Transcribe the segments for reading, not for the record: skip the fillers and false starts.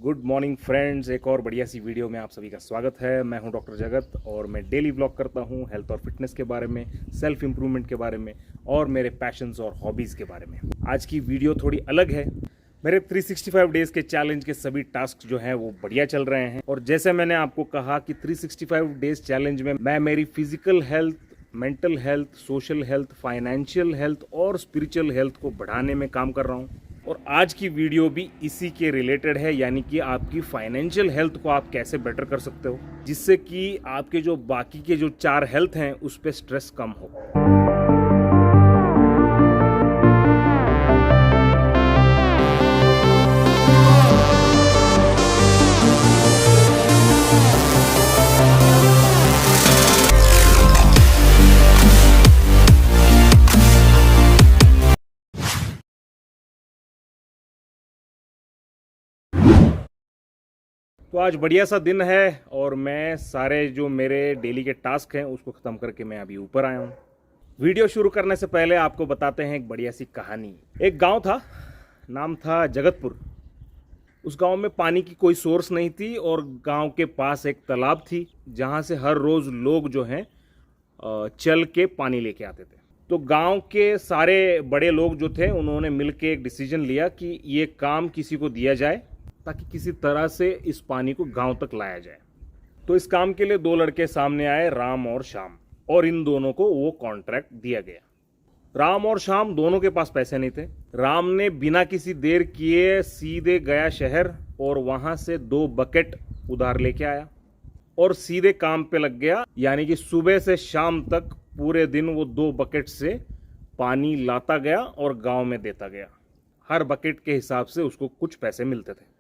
Good morning friends, एक और बढ़िया सी वीडियो में आप सभी का स्वागत है। मैं हूं डॉक्टर जगत और मैं डेली व्लॉग करता हूं हेल्थ और फिटनेस के बारे में, सेल्फ इम्प्रूवमेंट के बारे में और मेरे पैशंस और हॉबीज़ के बारे में। आज की वीडियो थोड़ी अलग है। मेरे 365 डेज़ के चैलेंज के सभी टास्क जो हैं वो बढ़िया चल रहे हैं और जैसे मैंने आपको कहा कि 365 डेज़ चैलेंज में मैं मेरी physical health, mental health, social health, financial health और स्पिरिचुअल हेल्थ को बढ़ाने में काम कर रहा हूँ। और आज की वीडियो भी इसी के रिलेटेड है, यानी कि आपकी फाइनेंशियल हेल्थ को आप कैसे बेटर कर सकते हो जिससे कि आपके जो बाकी के जो 4 हेल्थ हैं उस पर स्ट्रेस कम हो। तो आज बढ़िया सा दिन है और मैं सारे जो मेरे डेली के टास्क हैं उसको ख़त्म करके मैं अभी ऊपर आया हूँ। वीडियो शुरू करने से पहले आपको बताते हैं एक बढ़िया सी कहानी। एक गांव था, नाम था जगतपुर। उस गांव में पानी की कोई सोर्स नहीं थी और गांव के पास एक तालाब थी जहां से हर रोज़ लोग जो हैं चल के पानी लेके आते थे। तो गांव के सारे बड़े लोग जो थे उन्होंने मिलके एक डिसीजन लिया कि ये काम किसी को दिया जाए ताकि किसी तरह से इस पानी को गांव तक लाया जाए। तो इस काम के लिए 2 लड़के सामने आए, राम और श्याम, और इन दोनों को वो कॉन्ट्रैक्ट दिया गया। राम और श्याम दोनों के पास पैसे नहीं थे। राम ने बिना किसी देर किए सीधे गया शहर और वहां से 2 बकेट उधार लेके आया और सीधे काम पे लग गया, यानी कि सुबह से शाम तक पूरे दिन वो 2 बकेट से पानी लाता गया और गांव में देता गया। हर बकेट के हिसाब से उसको कुछ पैसे मिलते थे।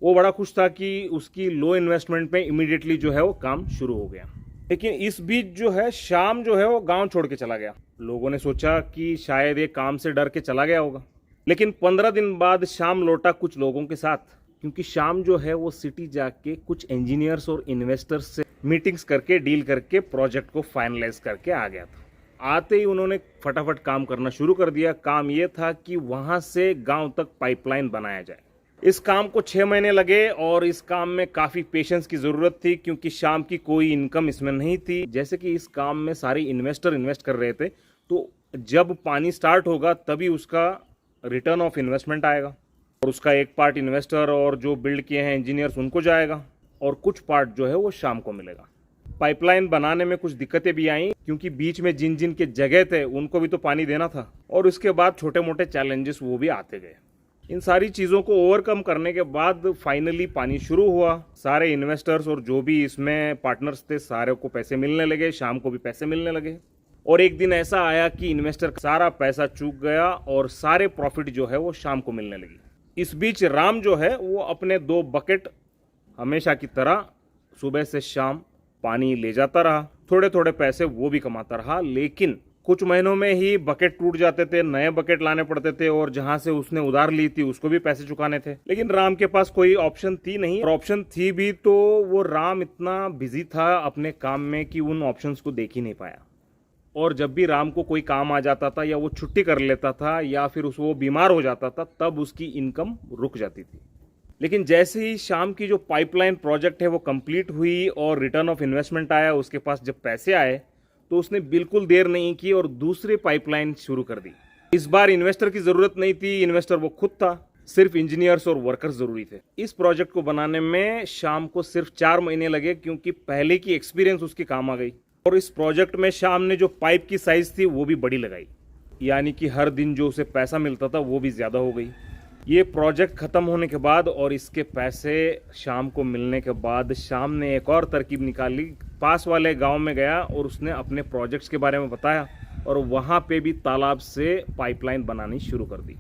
वो बड़ा खुश था कि उसकी लो इन्वेस्टमेंट में इमीडिएटली जो है वो काम शुरू हो गया। लेकिन इस बीच जो है शाम जो है वो गांव छोड़ के चला गया। लोगों ने सोचा कि शायद ये काम से डर के चला गया होगा, लेकिन 15 दिन बाद शाम लौटा कुछ लोगों के साथ, क्योंकि शाम जो है वो सिटी जाके कुछ इंजीनियर्स और इन्वेस्टर्स से मीटिंग्स करके डील करके प्रोजेक्ट को फाइनलाइज करके आ गया था। आते ही उन्होंने फटाफट काम करना शुरू कर दिया। काम ये था कि वहां से गांव तक पाइपलाइन बनाया जाए। इस काम को 6 महीने लगे और इस काम में काफ़ी पेशेंस की ज़रूरत थी, क्योंकि शाम की कोई इनकम इसमें नहीं थी। जैसे कि इस काम में सारे इन्वेस्टर इन्वेस्ट कर रहे थे, तो जब पानी स्टार्ट होगा तभी उसका रिटर्न ऑफ इन्वेस्टमेंट आएगा और उसका एक पार्ट इन्वेस्टर और जो बिल्ड किए हैं इंजीनियर्स उनको जाएगा और कुछ पार्ट जो है वो शाम को मिलेगा। पाइपलाइन बनाने में कुछ दिक्कतें भी आई, क्योंकि बीच में जिन जिन के जगह थे उनको भी तो पानी देना था और उसके बाद छोटे मोटे चैलेंजेस वो भी आते गए। इन सारी चीज़ों को ओवरकम करने के बाद फाइनली पानी शुरू हुआ। सारे इन्वेस्टर्स और जो भी इसमें पार्टनर्स थे सारे को पैसे मिलने लगे, शाम को भी पैसे मिलने लगे। और एक दिन ऐसा आया कि इन्वेस्टर का सारा पैसा चूक गया और सारे प्रॉफिट जो है वो शाम को मिलने लगी। इस बीच राम जो है वो अपने 2 बकेट हमेशा की तरह सुबह से शाम पानी ले जाता रहा। थोड़े थोड़े पैसे वो भी कमाता रहा, लेकिन कुछ महीनों में ही बकेट टूट जाते थे, नए बकेट लाने पड़ते थे और जहां से उसने उधार ली थी उसको भी पैसे चुकाने थे। लेकिन राम के पास कोई ऑप्शन थी नहीं, और ऑप्शन थी भी तो वो राम इतना बिजी था अपने काम में कि उन ऑप्शंस को देख ही नहीं पाया। और जब भी राम को कोई काम आ जाता था या वो छुट्टी कर लेता था या फिर वो बीमार हो जाता था, तब उसकी इनकम रुक जाती थी। लेकिन जैसे ही शाम की जो पाइपलाइन प्रोजेक्ट है वो कंप्लीट हुई और रिटर्न ऑफ इन्वेस्टमेंट आया, उसके पास जब पैसे आए तो उसने बिल्कुल देर नहीं की और दूसरी पाइपलाइन शुरू कर दी। इस बार इन्वेस्टर की जरूरत नहीं थी, इन्वेस्टर वो खुद था, सिर्फ इंजीनियर्स और वर्कर्स जरूरी थे। इस प्रोजेक्ट को बनाने में शाम को सिर्फ 4 महीने लगे, क्योंकि पहले की एक्सपीरियंस उसके काम आ गई। और इस प्रोजेक्ट में शाम ने जो पाइप की साइज थी वो भी बड़ी लगाई, यानी कि हर दिन जो उसे पैसा मिलता था वो भी ज्यादा हो गई। ये प्रोजेक्ट खत्म होने के बाद और इसके पैसे शाम को मिलने के बाद शाम ने एक और तरकीब निकाली। पास वाले गांव में गया और उसने अपने प्रोजेक्ट्स के बारे में बताया और वहां पे भी तालाब से पाइपलाइन बनानी शुरू कर दी।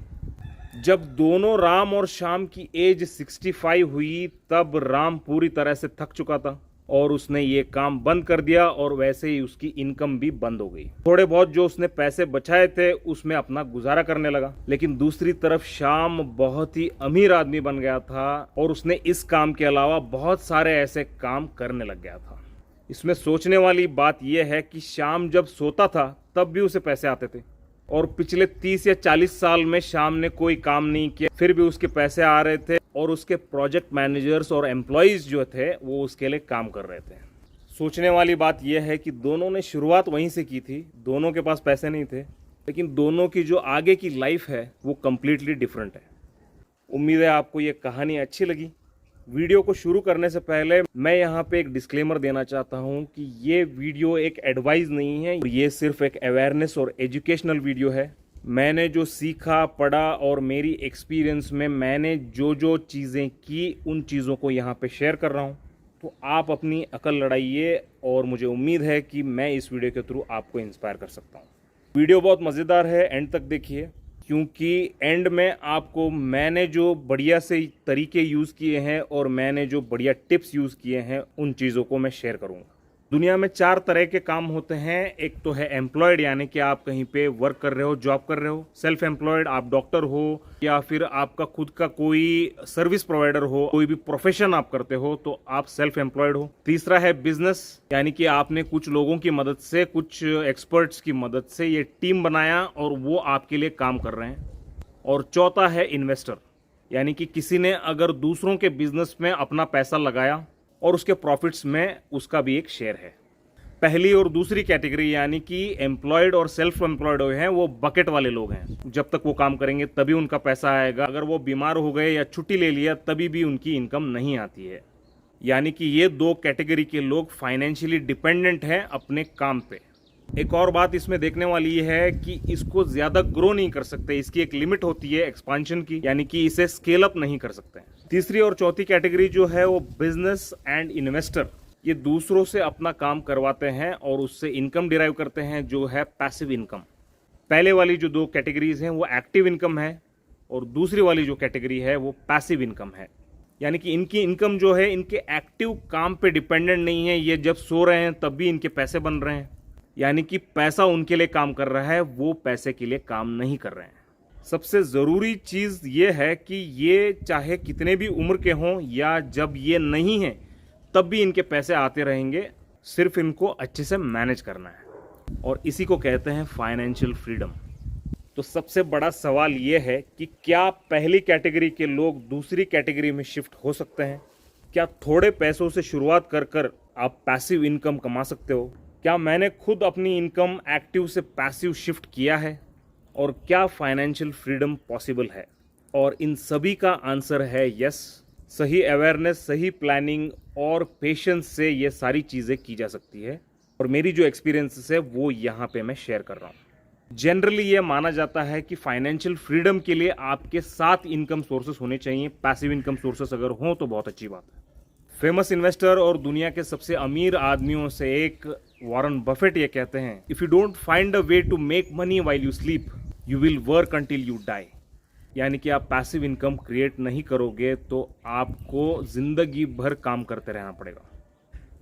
जब दोनों राम और श्याम की एज 65 हुई तब राम पूरी तरह से थक चुका था और उसने ये काम बंद कर दिया और वैसे ही उसकी इनकम भी बंद हो गई। थोड़े बहुत जो उसने पैसे बचाए थे उसमें अपना गुजारा करने लगा। लेकिन दूसरी तरफ श्याम बहुत ही अमीर आदमी बन गया था और उसने इस काम के अलावा बहुत सारे ऐसे काम करने लग गया था। इसमें सोचने वाली बात यह है कि श्याम जब सोता था तब भी उसे पैसे आते थे और पिछले 30 या 40 साल में श्याम ने कोई काम नहीं किया, फिर भी उसके पैसे आ रहे थे और उसके प्रोजेक्ट मैनेजर्स और एम्प्लॉयज़ जो थे वो उसके लिए काम कर रहे थे। सोचने वाली बात यह है कि दोनों ने शुरुआत वहीं से की थी, दोनों के पास पैसे नहीं थे, लेकिन दोनों की जो आगे की लाइफ है वो कम्प्लीटली डिफरेंट है। उम्मीद है आपको ये कहानी अच्छी लगी। वीडियो को शुरू करने से पहले मैं यहाँ पे एक डिस्क्लेमर देना चाहता हूँ कि ये वीडियो एक एडवाइस नहीं है, ये सिर्फ एक अवेयरनेस और एजुकेशनल वीडियो है। मैंने जो सीखा, पढ़ा और मेरी एक्सपीरियंस में मैंने जो जो चीज़ें की उन चीज़ों को यहाँ पे शेयर कर रहा हूँ। तो आप अपनी अकल लड़ाइए और मुझे उम्मीद है कि मैं इस वीडियो के थ्रू आपको इंस्पायर कर सकता हूँ। वीडियो बहुत मज़ेदार है, एंड तक देखिए, क्योंकि एंड में आपको मैंने जो बढ़िया से तरीके यूज़ किए हैं और मैंने जो बढ़िया टिप्स यूज़ किए हैं उन चीज़ों को मैं शेयर करूँगा। दुनिया में 4 तरह के काम होते हैं। एक तो है एम्प्लॉयड, यानी कि आप कहीं पे वर्क कर रहे हो, जॉब कर रहे हो। सेल्फ एम्प्लॉयड, आप डॉक्टर हो या फिर आपका खुद का कोई सर्विस प्रोवाइडर हो, कोई भी प्रोफेशन आप करते हो तो आप सेल्फ एम्प्लॉयड हो। तीसरा है बिजनेस, यानी कि आपने कुछ लोगों की मदद से, कुछ एक्सपर्ट्स की मदद से ये टीम बनाया और वो आपके लिए काम कर रहे हैं। और चौथा है इन्वेस्टर, यानी कि किसी ने अगर दूसरों के बिजनेस में अपना पैसा लगाया और उसके प्रॉफिट्स में उसका भी एक शेयर है। पहली और दूसरी कैटेगरी यानी कि एम्प्लॉयड और सेल्फ एम्प्लॉयड हैं वो बकेट वाले लोग हैं। जब तक वो काम करेंगे तभी उनका पैसा आएगा, अगर वो बीमार हो गए या छुट्टी ले लिया तभी भी उनकी इनकम नहीं आती है। यानी कि ये 2 कैटेगरी के लोग फाइनेंशियली डिपेंडेंट हैं अपने काम पे। एक और बात इसमें देखने वाली ये है कि इसको ज़्यादा ग्रो नहीं कर सकते, इसकी एक लिमिट होती है एक्सपांशन की, यानी कि इसे स्केल अप नहीं कर सकते। तीसरी और चौथी कैटेगरी जो है वो बिजनेस एंड इन्वेस्टर, ये दूसरों से अपना काम करवाते हैं और उससे इनकम डिराइव करते हैं, जो है पैसिव इनकम। पहले वाली जो 2 कैटेगरीज हैं वो एक्टिव इनकम है और दूसरी वाली जो कैटेगरी है वो पैसिव इनकम है। यानी कि इनकी इनकम जो है इनके एक्टिव काम पे डिपेंडेंट नहीं है, ये जब सो रहे हैं तब भी इनके पैसे बन रहे हैं। यानी कि पैसा उनके लिए काम कर रहा है, वो पैसे के लिए काम नहीं कर रहे हैं। सबसे ज़रूरी चीज़ ये है कि ये चाहे कितने भी उम्र के हों या जब ये नहीं हैं तब भी इनके पैसे आते रहेंगे, सिर्फ इनको अच्छे से मैनेज करना है और इसी को कहते हैं फाइनेंशियल फ्रीडम। तो सबसे बड़ा सवाल ये है कि क्या पहली कैटेगरी के लोग दूसरी कैटेगरी में शिफ्ट हो सकते हैं? क्या थोड़े पैसों से शुरुआत कर कर आप पैसिव इनकम कमा सकते हो? क्या मैंने खुद अपनी इनकम एक्टिव से पैसिव शिफ्ट किया है? और क्या फाइनेंशियल फ्रीडम पॉसिबल है? और इन सभी का आंसर है यस। सही अवेयरनेस, सही प्लानिंग और पेशेंस से ये सारी चीज़ें की जा सकती है और मेरी जो एक्सपीरियंसेस है वो यहाँ पे मैं शेयर कर रहा हूँ। जनरली ये माना जाता है कि फाइनेंशियल फ्रीडम के लिए आपके 7 इनकम सोर्सेस होने चाहिए। पैसिव इनकम सोर्सेस अगर हों तो बहुत अच्छी बात है। फेमस इन्वेस्टर और दुनिया के सबसे अमीर आदमियों से एक वॉरेन बफेट ये कहते हैं, if you don't find a way to make money while you sleep you will work until you die. यानी कि आप पैसिव इनकम क्रिएट नहीं करोगे तो आपको ज़िंदगी भर काम करते रहना पड़ेगा।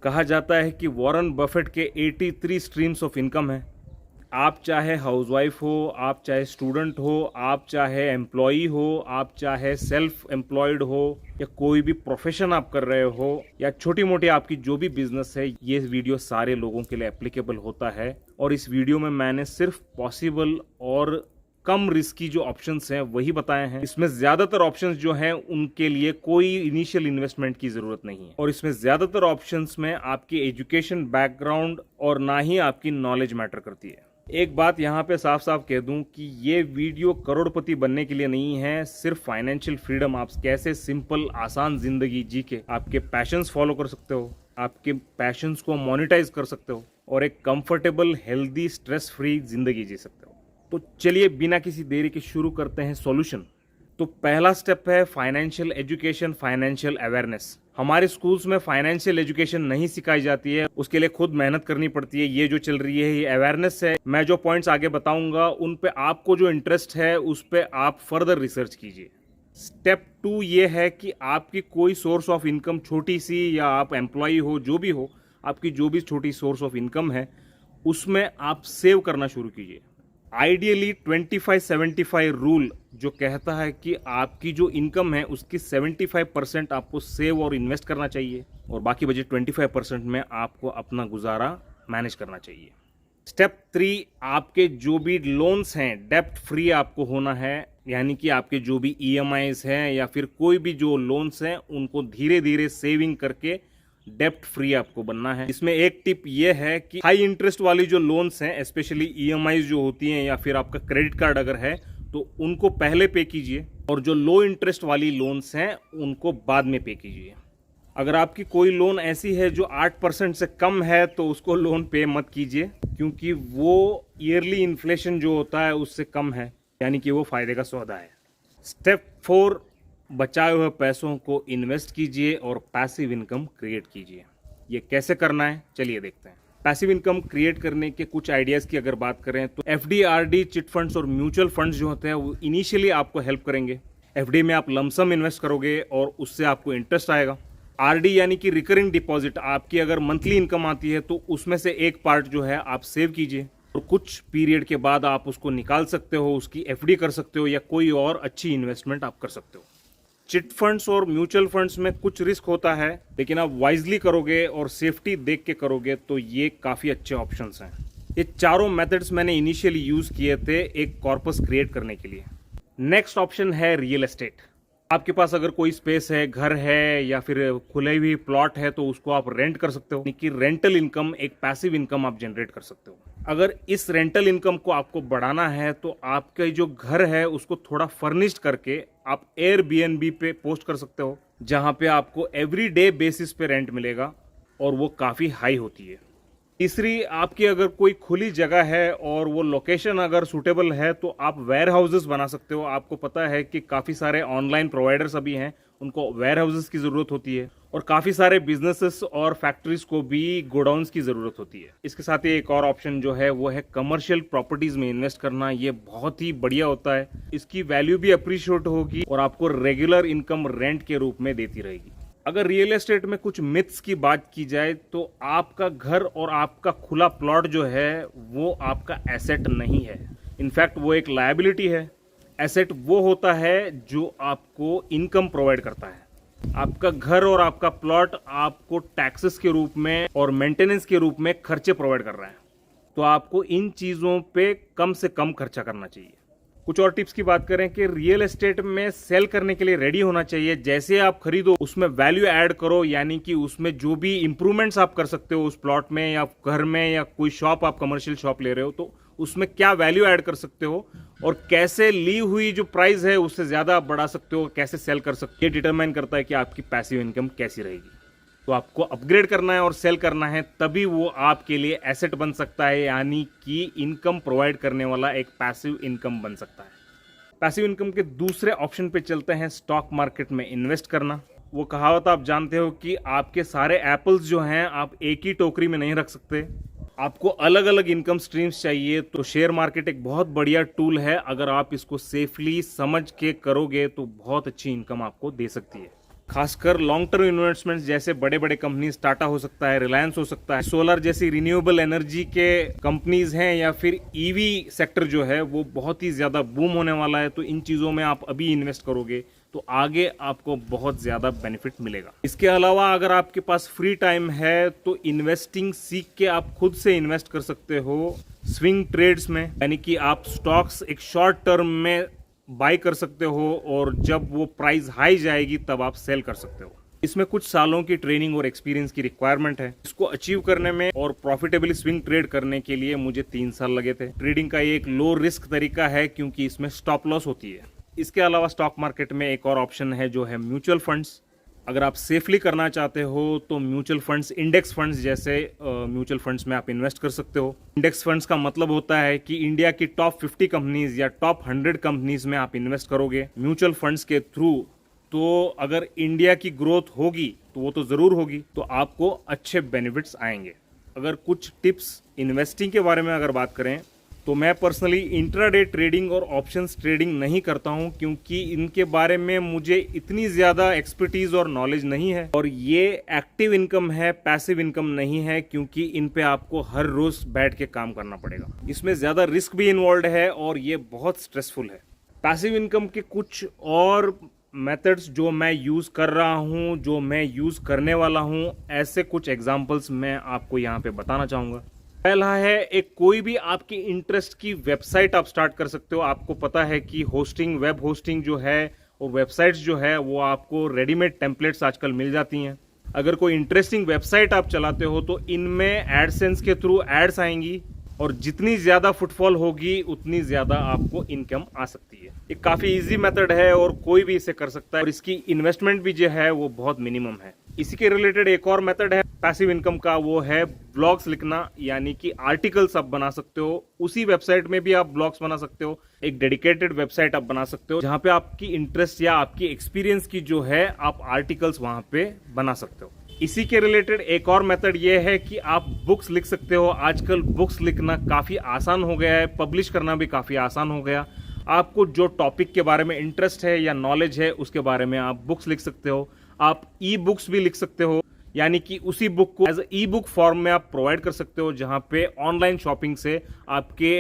कहा जाता है कि वॉरेन बफेट के 83 स्ट्रीम्स ऑफ इनकम है। आप चाहे हाउसवाइफ हो, आप चाहे स्टूडेंट हो, आप चाहे एम्प्लॉई हो, आप चाहे सेल्फ एम्प्लॉयड हो या कोई भी प्रोफेशन आप कर रहे हो या छोटी मोटी आपकी जो भी बिजनेस है, ये वीडियो सारे लोगों के लिए एप्लीकेबल होता है। और इस वीडियो में मैंने सिर्फ पॉसिबल और कम रिस्की जो ऑप्शंस हैं वही बताए हैं। इसमें ज़्यादातर ऑप्शंस जो हैं उनके लिए कोई इनिशियल इन्वेस्टमेंट की ज़रूरत नहीं है और इसमें ज़्यादातर ऑप्शंस में आपकी एजुकेशन बैकग्राउंड और ना ही आपकी नॉलेज मैटर करती है। एक बात यहाँ पे साफ साफ कह दूं कि ये वीडियो करोड़पति बनने के लिए नहीं है, सिर्फ फाइनेंशियल फ्रीडम, आप कैसे सिंपल आसान ज़िंदगी जी के आपके पैशंस फॉलो कर सकते हो, आपके पैशंस को मोनेटाइज कर सकते हो और एक कंफर्टेबल, हेल्दी, स्ट्रेस फ्री ज़िंदगी जी सकते हो। तो चलिए बिना किसी देरी के शुरू करते हैं सॉल्यूशन। तो पहला स्टेप है फाइनेंशियल एजुकेशन, फाइनेंशियल अवेयरनेस। हमारे स्कूल्स में फाइनेंशियल एजुकेशन नहीं सिखाई जाती है, उसके लिए खुद मेहनत करनी पड़ती है। ये जो चल रही है ये अवेयरनेस है। मैं जो पॉइंट्स आगे बताऊंगा उन पे आपको जो इंटरेस्ट है उस पे आप फर्दर रिसर्च कीजिए। स्टेप 2 ये है कि आपकी कोई सोर्स ऑफ इनकम छोटी सी या आप एम्प्लॉई हो, जो भी हो, आपकी जो भी छोटी सोर्स ऑफ इनकम है उसमें आप सेव करना शुरू कीजिए। आइडियली 25-75 रूल जो कहता है कि आपकी जो इनकम है उसकी 75% आपको सेव और इन्वेस्ट करना चाहिए और बाकी बचे 25% में आपको अपना गुजारा मैनेज करना चाहिए। स्टेप 3, आपके जो भी लोन्स हैं डेप्ट फ्री आपको होना है, यानी कि आपके जो भी ईएमआईज हैं या फिर कोई भी जो लोन्स हैं उनको धीरे धीरे सेविंग करके डेप्ट फ्री आपको बनना है। इसमें एक टिप ये है कि हाई इंटरेस्ट वाली जो लोन्स हैं, स्पेशली ईएमआईज जो होती हैं या फिर आपका क्रेडिट कार्ड अगर है तो उनको पहले पे कीजिए, और जो लो इंटरेस्ट वाली लोन्स हैं उनको बाद में पे कीजिए। अगर आपकी कोई लोन ऐसी है जो 8% से कम है तो उसको लोन पे मत कीजिए, क्योंकि वो ईयरली इन्फ्लेशन जो होता है उससे कम है, यानी कि वो फायदे का सौदा है। स्टेप 4, बचाए हुए पैसों को इन्वेस्ट कीजिए और पैसिव इनकम क्रिएट कीजिए। ये कैसे करना है चलिए देखते हैं। पैसिव इनकम क्रिएट करने के कुछ आइडियाज़ की अगर बात करें तो एफडी, आरडी, चिट फंड्स और म्यूचुअल फंड्स जो होते हैं वो इनिशियली आपको हेल्प करेंगे। एफडी में आप लमसम इन्वेस्ट करोगे और उससे आपको इंटरेस्ट आएगा। आरडी यानी कि रिकरिंग डिपॉजिट, आपकी अगर मंथली इनकम आती है तो उसमें से एक पार्ट जो है आप सेव कीजिए और कुछ पीरियड के बाद आप उसको निकाल सकते हो, उसकी एफडी कर सकते हो या कोई और अच्छी इन्वेस्टमेंट आप कर सकते हो। चिट फंड्स और म्यूचुअल फंड्स में कुछ रिस्क होता है, लेकिन आप वाइजली करोगे और सेफ्टी देख के करोगे तो ये काफ़ी अच्छे ऑप्शंस हैं। ये चारों मेथड्स मैंने इनिशियली यूज़ किए थे एक कॉर्पस क्रिएट करने के लिए। नेक्स्ट ऑप्शन है रियल एस्टेट। आपके पास अगर कोई स्पेस है, घर है या फिर खुली हुई प्लॉट है तो उसको आप रेंट कर सकते हो, यानी कि रेंटल इनकम, एक पैसिव इनकम आप जनरेट कर सकते हो। अगर इस रेंटल इनकम को आपको बढ़ाना है तो आपका जो घर है उसको थोड़ा फर्निश्ड करके आप एयरबीएनबी पे पोस्ट कर सकते हो, जहां पे आपको एवरी डे बेसिस पे रेंट मिलेगा और वो काफ़ी हाई होती है। तीसरी, आपकी अगर कोई खुली जगह है और वो लोकेशन अगर सूटेबल है तो आप वेयर हाउसेस बना सकते हो। आपको पता है कि काफ़ी सारे ऑनलाइन प्रोवाइडर्स अभी हैं, उनको वेयर हाउसेस की ज़रूरत होती है, और काफ़ी सारे बिजनेसेस और फैक्ट्रीज को भी गोडाउन्स की ज़रूरत होती है। इसके साथ ही एक और ऑप्शन जो है वो है कमर्शियल प्रॉपर्टीज़ में इन्वेस्ट करना। ये बहुत ही बढ़िया होता है, इसकी वैल्यू भी अप्रिशिएट होगी और आपको रेगुलर इनकम रेंट के रूप में देती रहेगी। अगर रियल एस्टेट में कुछ मिथ्स की बात की जाए तो आपका घर और आपका खुला प्लॉट जो है वो आपका एसेट नहीं है, इनफैक्ट वो एक लायबिलिटी है। एसेट वो होता है जो आपको इनकम प्रोवाइड करता है। आपका घर और आपका प्लॉट आपको टैक्सेस के रूप में और मेंटेनेंस के रूप में खर्चे प्रोवाइड कर रहा है, तो आपको इन चीज़ों पे कम से कम खर्चा करना चाहिए। कुछ और टिप्स की बात करें कि रियल एस्टेट में सेल करने के लिए रेडी होना चाहिए। जैसे आप खरीदो उसमें वैल्यू ऐड करो, यानी कि उसमें जो भी इंप्रूवमेंट्स आप कर सकते हो उस प्लॉट में या घर में, या कोई शॉप आप कमर्शियल शॉप ले रहे हो तो उसमें क्या वैल्यू ऐड कर सकते हो और कैसे ली हुई जो प्राइस है उससे ज़्यादा आप बढ़ा सकते हो, कैसे सेल कर सकते हो। ये डिटरमाइन करता है कि आपकी पैसिव इनकम कैसी रहेगी। तो आपको अपग्रेड करना है और सेल करना है, तभी वो आपके लिए एसेट बन सकता है, यानी कि इनकम प्रोवाइड करने वाला एक पैसिव इनकम बन सकता है। पैसिव इनकम के दूसरे ऑप्शन पे चलते हैं, स्टॉक मार्केट में इन्वेस्ट करना। वो कहावत आप जानते हो कि आपके सारे एप्पल्स जो हैं आप एक ही टोकरी में नहीं रख सकते, आपको अलग अलग इनकम स्ट्रीम्स चाहिए। तो शेयर मार्केट एक बहुत बढ़िया टूल है, अगर आप इसको सेफली समझ के करोगे तो बहुत अच्छी इनकम आपको दे सकती है। खासकर लॉन्ग टर्म इन्वेस्टमेंट्स जैसे बड़े बड़े कंपनीज, टाटा हो सकता है, रिलायंस हो सकता है, सोलर जैसी रिन्यूएबल एनर्जी के कंपनीज हैं, या फिर ईवी सेक्टर जो है वो बहुत ही ज़्यादा बूम होने वाला है। तो इन चीज़ों में आप अभी इन्वेस्ट करोगे तो आगे आपको बहुत ज़्यादा बेनिफिट मिलेगा। इसके अलावा अगर आपके पास फ्री टाइम है तो इन्वेस्टिंग सीख के आप खुद से इन्वेस्ट कर सकते हो स्विंग ट्रेड्स में, यानी कि आप स्टॉक्स एक शॉर्ट टर्म में बाई कर सकते हो और जब वो प्राइस हाई जाएगी तब आप सेल कर सकते हो। इसमें कुछ सालों की ट्रेनिंग और एक्सपीरियंस की रिक्वायरमेंट है। इसको अचीव करने में और प्रॉफिटेबली स्विंग ट्रेड करने के लिए मुझे 3 साल लगे थे। ट्रेडिंग का ये एक लो रिस्क तरीका है क्योंकि इसमें स्टॉप लॉस होती है। इसके अलावा स्टॉक मार्केट में एक और ऑप्शन है जो है म्यूचुअल फंड्स। अगर आप सेफली करना चाहते हो तो म्यूचुअल फंड्स, इंडेक्स फंड्स जैसे म्यूचुअल फंड्स में आप इन्वेस्ट कर सकते हो। इंडेक्स फंड्स का मतलब होता है कि इंडिया की टॉप 50 कंपनीज या टॉप 100 कंपनीज में आप इन्वेस्ट करोगे म्यूचुअल फंड्स के थ्रू। तो अगर इंडिया की ग्रोथ होगी तो वो तो ज़रूर होगी, तो आपको अच्छे बेनिफिट्स आएंगे। अगर कुछ टिप्स इन्वेस्टिंग के बारे में अगर बात करें तो मैं पर्सनली इंट्राडे ट्रेडिंग और ऑप्शंस ट्रेडिंग नहीं करता हूं, क्योंकि इनके बारे में मुझे इतनी ज़्यादा एक्सपर्टीज़ और नॉलेज नहीं है। और ये एक्टिव इनकम है, पैसिव इनकम नहीं है, क्योंकि इन पे आपको हर रोज़ बैठ के काम करना पड़ेगा। इसमें ज़्यादा रिस्क भी इन्वॉल्व है और ये बहुत स्ट्रेसफुल है। पैसिव इनकम के कुछ और मेथड्स जो मैं यूज़ कर रहा हूँ, जो मैं यूज़ करने वाला हूँ, ऐसे कुछ एग्जाम्पल्स मैं आपको यहाँ पे बताना चाहूँगा। पहला है, एक कोई भी आपकी इंटरेस्ट की वेबसाइट आप स्टार्ट कर सकते हो। आपको पता है कि होस्टिंग, वेब होस्टिंग जो है और वेबसाइट्स जो है वो आपको रेडीमेड टेम्पलेट्स आजकल मिल जाती हैं। अगर कोई इंटरेस्टिंग वेबसाइट आप चलाते हो तो इनमें एडसेंस के थ्रू एड्स आएंगी और जितनी ज्यादा फुटफॉल होगी उतनी ज्यादा आपको इनकम आ सकती है। ये काफी इजी मेथड है और कोई भी इसे कर सकता है और इसकी इन्वेस्टमेंट भी जो है वो बहुत मिनिमम है। इसी के रिलेटेड एक और मेथड है पैसिव इनकम का, वो है ब्लॉग्स लिखना, यानी कि आर्टिकल्स आप बना सकते हो। उसी वेबसाइट में भी आप ब्लॉग्स बना सकते हो, एक डेडिकेटेड वेबसाइट आप बना सकते हो जहां पे आपकी इंटरेस्ट या आपकी एक्सपीरियंस की जो है आप आर्टिकल्स वहां पे बना सकते हो। इसी के रिलेटेड एक और मेथड ये है कि आप बुक्स लिख सकते हो। आजकल बुक्स लिखना काफी आसान हो गया है, पब्लिश करना भी काफी आसान हो गया। आपको जो टॉपिक के बारे में इंटरेस्ट है या नॉलेज है उसके बारे में आप बुक्स लिख सकते हो। आप ई बुक्स भी लिख सकते हो, यानी कि उसी बुक को एज ई बुक फॉर्म में आप प्रोवाइड कर सकते हो जहां पे ऑनलाइन शॉपिंग से आपके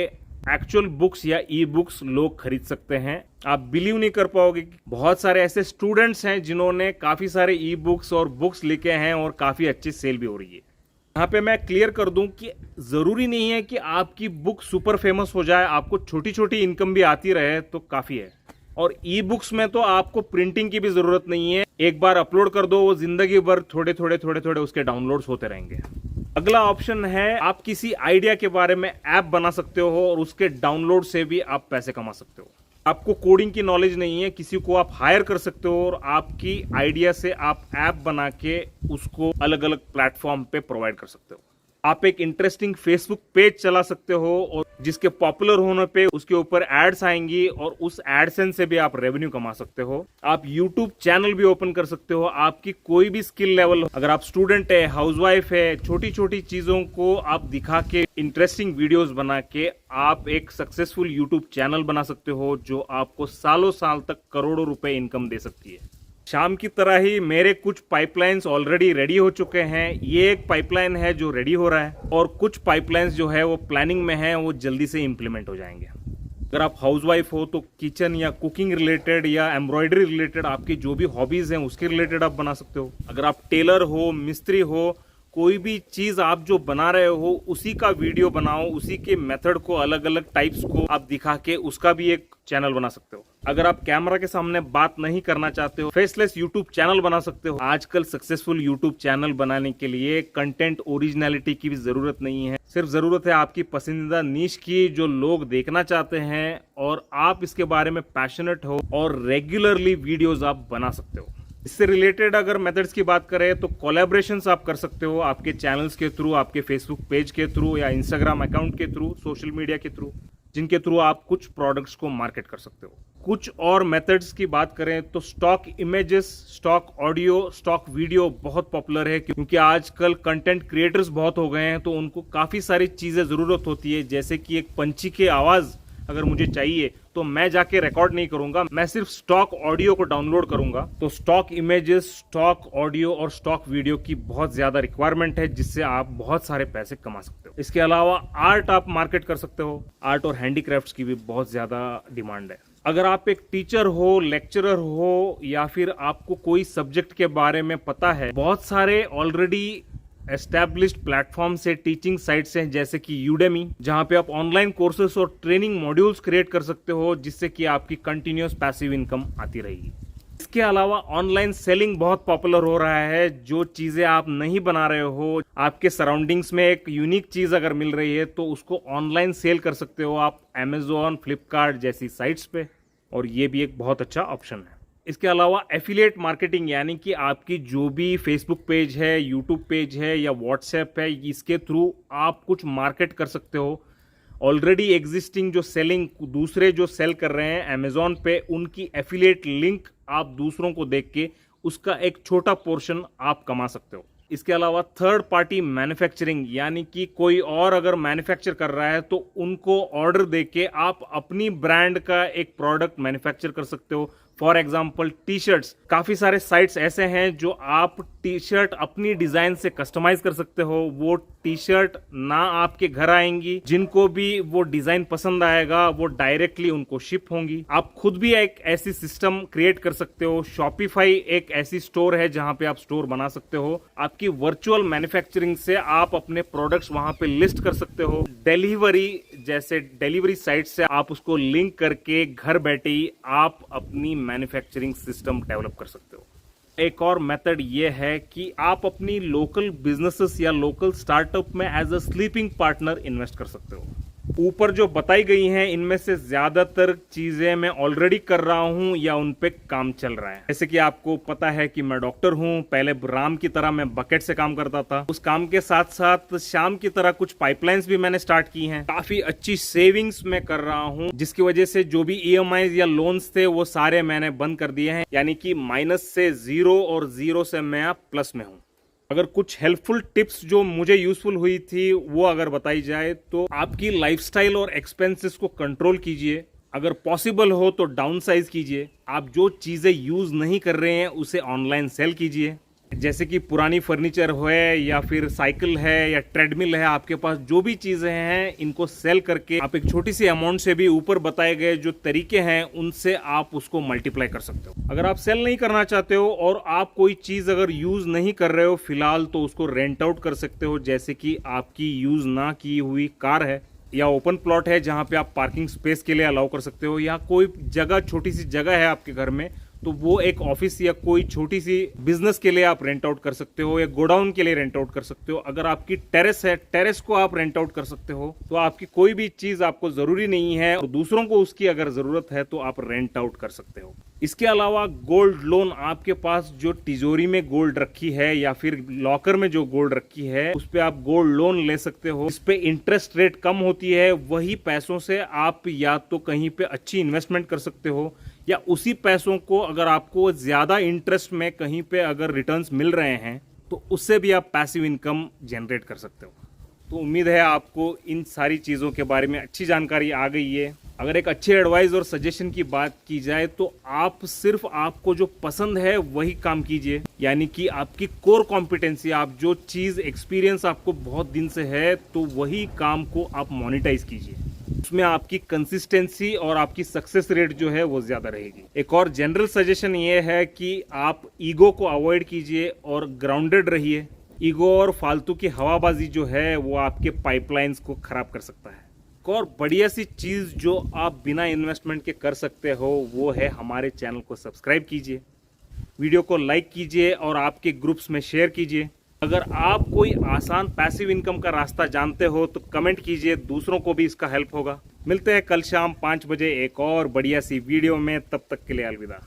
एक्चुअल बुक्स या ई बुक्स लोग खरीद सकते हैं। आप बिलीव नहीं कर पाओगे कि बहुत सारे ऐसे स्टूडेंट्स हैं जिन्होंने काफी सारे ई बुक्स और बुक्स लिखे हैं और काफी अच्छी सेल भी हो रही है। यहाँ पे मैं क्लियर कर दूं कि जरूरी नहीं है कि आपकी बुक सुपर फेमस हो जाए, आपको छोटी छोटी इनकम भी आती रहे तो काफी है। और ई बुक्स में तो आपको प्रिंटिंग की भी जरूरत नहीं है, एक बार अपलोड कर दो, वो जिंदगी भर थोड़े थोड़े उसके डाउनलोड्स होते रहेंगे। अगला ऑप्शन है, आप किसी आइडिया के बारे में ऐप बना सकते हो और उसके डाउनलोड से भी आप पैसे कमा सकते हो। आपको कोडिंग की नॉलेज नहीं है, किसी को आप हायर कर सकते हो और आपकी आइडिया से आप ऐप बना के उसको अलग अलग प्लेटफॉर्म पे प्रोवाइड कर सकते हो। आप एक इंटरेस्टिंग फेसबुक पेज चला सकते हो और जिसके पॉपुलर होने पे उसके ऊपर एड्स आएंगी और उस एडसेंस से भी आप रेवेन्यू कमा सकते हो। आप यूट्यूब चैनल भी ओपन कर सकते हो। आपकी कोई भी स्किल लेवल, अगर आप स्टूडेंट है, हाउसवाइफ है, छोटी छोटी चीजों को आप दिखा के इंटरेस्टिंग वीडियोस बना के आप एक सक्सेसफुल यूट्यूब चैनल बना सकते हो जो आपको सालों साल तक करोड़ों रुपए इनकम दे सकती है। शाम की तरह ही मेरे कुछ पाइपलाइंस ऑलरेडी रेडी हो चुके हैं। ये एक पाइपलाइन है जो रेडी हो रहा है और कुछ पाइपलाइंस जो है वो प्लानिंग में है, वो जल्दी से इंप्लीमेंट हो जाएंगे। अगर आप हाउसवाइफ हो तो किचन या कुकिंग रिलेटेड या एम्ब्रॉयडरी रिलेटेड आपकी जो भी हॉबीज हैं उसके रिलेटेड आप बना सकते हो। अगर आप टेलर हो, मिस्त्री हो, कोई भी चीज आप जो बना रहे हो उसी का वीडियो बनाओ, उसी के मेथड को, अलग अलग टाइप्स को आप दिखा के उसका भी एक चैनल बना सकते हो। अगर आप कैमरा के सामने बात नहीं करना चाहते हो, फेसलेस यूट्यूब चैनल बना सकते हो। आजकल सक्सेसफुल यूट्यूब चैनल बनाने के लिए कंटेंट ओरिजिनलिटी की भी जरूरत नहीं है, सिर्फ जरूरत है आपकी पसंदीदा नीश की जो लोग देखना चाहते हैं और आप इसके बारे में पैशनेट हो और रेगुलरली वीडियोस आप बना सकते हो। इससे रिलेटेड अगर मेथड्स की बात करें तो कोलैबोरेशंस आप कर सकते हो आपके चैनल्स के थ्रू, आपके फेसबुक पेज के थ्रू या इंस्टाग्राम अकाउंट के थ्रू, सोशल मीडिया के थ्रू, जिनके थ्रू आप कुछ प्रोडक्ट्स को मार्केट कर सकते हो। कुछ और मेथड्स की बात करें तो stock images, stock audio, stock video बहुत पॉपुलर है क्योंकि आजकल कंटेंट क्रिएटर्स बहुत हो गए हैं तो उनको काफी सारी चीजें जरूरत होती है। जैसे कि एक पंछी की आवाज अगर मुझे चाहिए तो मैं जाके रिकॉर्ड नहीं करूंगा, मैं सिर्फ स्टॉक ऑडियो को डाउनलोड करूंगा। तो स्टॉक इमेजेस, स्टॉक ऑडियो और स्टॉक वीडियो की बहुत ज्यादा रिक्वायरमेंट है जिससे आप बहुत सारे पैसे कमा सकते हो। इसके अलावा आर्ट आप मार्केट कर सकते हो, आर्ट और हैंडीक्राफ्ट्स की भी बहुत ज्यादा डिमांड है। अगर आप एक टीचर हो, लेक्चरर हो या फिर आपको कोई सब्जेक्ट के बारे में पता है, बहुत सारे ऑलरेडी एस्टैब्लिश्ड प्लेटफॉर्म से, टीचिंग साइट्स हैं जैसे कि यूडेमी, जहां पे आप ऑनलाइन कोर्सेस और ट्रेनिंग मॉड्यूल्स क्रिएट कर सकते हो जिससे कि आपकी कंटिन्यूअस पैसिव इनकम आती रहेगी। इसके अलावा ऑनलाइन सेलिंग बहुत पॉपुलर हो रहा है। जो चीजें आप नहीं बना रहे हो, आपके सराउंडिंग्स में एक यूनिक चीज अगर मिल रही है तो उसको ऑनलाइन सेल कर सकते हो आप अमेजोन, फ्लिपकार्ट जैसी साइट्स पे, और ये भी एक बहुत अच्छा ऑप्शन है। इसके अलावा एफिलिएट मार्केटिंग, यानी कि आपकी जो भी फेसबुक पेज है, यूट्यूब पेज है या व्हाट्सएप है, इसके थ्रू आप कुछ मार्केट कर सकते हो। ऑलरेडी एग्जिस्टिंग जो सेलिंग, दूसरे जो सेल कर रहे हैं अमेजोन पे, उनकी एफिलिएट लिंक आप दूसरों को देख के उसका एक छोटा पोर्शन आप कमा सकते हो। इसके अलावा थर्ड पार्टी मैन्युफैक्चरिंग, यानी कि कोई और अगर मैन्युफैक्चर कर रहा है तो उनको ऑर्डर देके आप अपनी ब्रांड का एक प्रोडक्ट मैन्युफैक्चर कर सकते हो। फॉर एग्जाम्पल टी शर्ट्स, काफी सारे साइट्स ऐसे हैं जो आप टी शर्ट अपनी डिजाइन से कस्टमाइज कर सकते हो। वो टी शर्ट ना आपके घर आएंगी, जिनको भी वो डिजाइन पसंद आएगा वो डायरेक्टली उनको शिप होंगी। आप खुद भी एक ऐसी सिस्टम क्रिएट कर सकते हो। शॉपिफाई एक ऐसी स्टोर है जहां पे आप स्टोर बना सकते हो। आपकी वर्चुअल मैन्युफैक्चरिंग से आप अपने प्रोडक्ट्स वहां पे लिस्ट कर सकते हो। डिलीवरी जैसे डिलीवरी साइट से आप उसको लिंक करके घर बैठे ही आप अपनी मैन्युफैक्चरिंग सिस्टम डेवलप कर सकते हो। एक और मेथड ये है कि आप अपनी लोकल बिजनेसेस या लोकल स्टार्टअप में as a sleeping partner invest कर सकते हो। ऊपर जो बताई गई हैं इनमें से ज्यादातर चीजें मैं ऑलरेडी कर रहा हूं या उन पे काम चल रहा है। जैसे कि आपको पता है कि मैं डॉक्टर हूं। पहले राम की तरह मैं बकेट से काम करता था। उस काम के साथ साथ शाम की तरह कुछ पाइपलाइंस भी मैंने स्टार्ट की हैं। काफी अच्छी सेविंग्स मैं कर रहा हूं, जिसकी वजह से जो भी EMI या लोन्स थे वो सारे मैंने बंद कर दिए हैं। यानी कि माइनस से 0 और 0 से मैं अब प्लस में हूं। अगर कुछ हेल्पफुल टिप्स जो मुझे यूजफुल हुई थी वो अगर बताई जाए तो आपकी लाइफस्टाइल और एक्सपेंसेस को कंट्रोल कीजिए। अगर पॉसिबल हो तो डाउन साइज कीजिए। आप जो चीजें यूज नहीं कर रहे हैं उसे ऑनलाइन सेल कीजिए। जैसे कि पुरानी फर्नीचर है या फिर साइकिल है या ट्रेडमिल है, आपके पास जो भी चीजें हैं इनको सेल करके आप एक छोटी सी अमाउंट से भी ऊपर बताए गए जो तरीके हैं उनसे आप उसको मल्टीप्लाई कर सकते हो। अगर आप सेल नहीं करना चाहते हो और आप कोई चीज अगर यूज नहीं कर रहे हो फिलहाल, तो उसको रेंट आउट कर सकते हो। जैसे कि आपकी यूज ना की हुई कार है या ओपन प्लॉट है जहां पे आप पार्किंग स्पेस के लिए अलाउ कर सकते हो, या कोई जगह छोटी सी जगह है आपके घर में तो वो एक ऑफिस या कोई छोटी सी बिजनेस के लिए आप रेंट आउट कर सकते हो, या गोडाउन के लिए रेंट आउट कर सकते हो। अगर आपकी टेरेस है, टेरेस को आप रेंट आउट कर सकते हो। तो आपकी कोई भी चीज आपको जरूरी नहीं है और दूसरों को उसकी अगर जरूरत है तो आप रेंट आउट कर सकते हो। इसके अलावा गोल्ड लोन, आपके पास जो तिजोरी में गोल्ड रखी है या फिर लॉकर में जो गोल्ड रखी है उस पे आप गोल्ड लोन ले सकते हो। इस पे इंटरेस्ट रेट कम होती है। वही पैसों से आप या तो कहीं पे अच्छी इन्वेस्टमेंट कर सकते हो, या उसी पैसों को अगर आपको ज्यादा इंटरेस्ट में कहीं पे अगर रिटर्न्स मिल रहे हैं तो उससे भी आप पैसिव इनकम जनरेट कर सकते हो। तो उम्मीद है आपको इन सारी चीज़ों के बारे में अच्छी जानकारी आ गई है। अगर एक अच्छे एडवाइस और सजेशन की बात की जाए तो आप सिर्फ आपको जो पसंद है वही काम कीजिए। यानी कि आपकी कोर कॉम्पिटेंसी, आप जो चीज़ एक्सपीरियंस आपको बहुत दिन से है तो वही काम को आप मोनेटाइज कीजिए। उसमें आपकी कंसिस्टेंसी और आपकी सक्सेस रेट जो है वो ज्यादा रहेगी। एक और जनरल सजेशन ये है कि आप ईगो को अवॉइड कीजिए और ग्राउंडेड रहिए। ईगो और फालतू की हवाबाजी जो है वो आपके पाइपलाइंस को खराब कर सकता है। एक और बढ़िया सी चीज जो आप बिना इन्वेस्टमेंट के कर सकते हो वो है हमारे चैनल को सब्सक्राइब कीजिए, वीडियो को लाइक कीजिए और आपके ग्रुप्स में शेयर कीजिए। अगर आप कोई आसान पैसिव इनकम का रास्ता जानते हो तो कमेंट कीजिए, दूसरों को भी इसका हेल्प होगा। मिलते हैं कल शाम 5 बजे एक और बढ़िया सी वीडियो में। तब तक के लिए अलविदा।